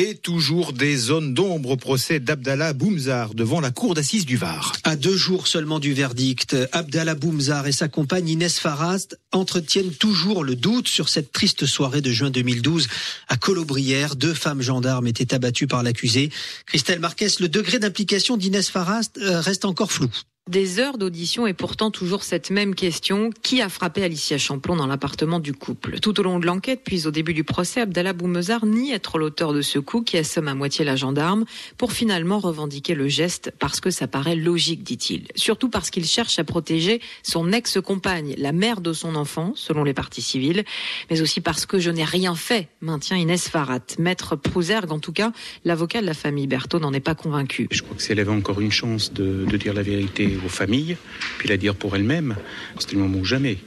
Et toujours des zones d'ombre au procès d'Abdallah Boumzar devant la cour d'assises du Var. À 2 jours seulement du verdict, Abdallah Boumzar et sa compagne Inès Farast entretiennent toujours le doute sur cette triste soirée de juin 2012 à Colobrières. 2 femmes gendarmes étaient abattues par l'accusé. Christelle Marquez, le degré d'implication d'Inès Farast reste encore flou. Des heures d'audition et pourtant toujours cette même question. Qui a frappé Alicia Champlon dans l'appartement du couple ? Tout au long de l'enquête, puis au début du procès, Abdallah Boumzar nie être l'auteur de ce coup qui assomme à moitié la gendarme pour finalement revendiquer le geste parce que ça paraît logique, dit-il. Surtout parce qu'il cherche à protéger son ex-compagne, la mère de son enfant, selon les parties civiles, mais aussi parce que je n'ai rien fait, maintient Inès Farat. Maître Prouzergue, en tout cas, l'avocat de la famille Berthaud n'en est pas convaincu. Je crois que si elle avait encore une chance de dire la vérité aux familles, puis la dire pour elle-même, c'était le moment ou jamais.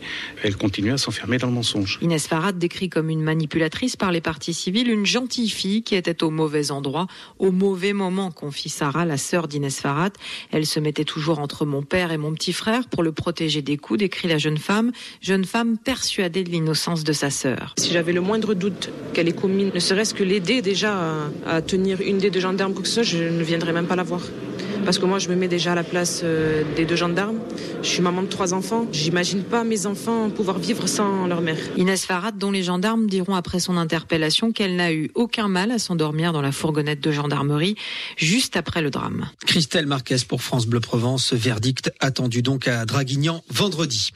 Elle continue à s'enfermer dans le mensonge. Inès Farat décrit comme une manipulatrice par les parties civiles, une gentille fille qui était au mauvais endroit, au mauvais moment, confie Sarah, la sœur d'Inès Farat. Elle se mettait toujours entre mon père et mon petit frère pour le protéger des coups, décrit la jeune femme persuadée de l'innocence de sa sœur. Si j'avais le moindre doute qu'elle ait commis, ne serait-ce que l'aider déjà à tenir une des 2 gendarmes, quoi que ce soit, je ne viendrais même pas la voir. Parce que moi, je me mets déjà à la place des 2 gendarmes. Je suis maman de 3 enfants. J'imagine pas mes enfants pouvoir vivre sans leur mère. Inès Farat, dont les gendarmes diront après son interpellation qu'elle n'a eu aucun mal à s'endormir dans la fourgonnette de gendarmerie juste après le drame. Christelle Marquez pour France Bleu Provence. Verdict attendu donc à Draguignan vendredi.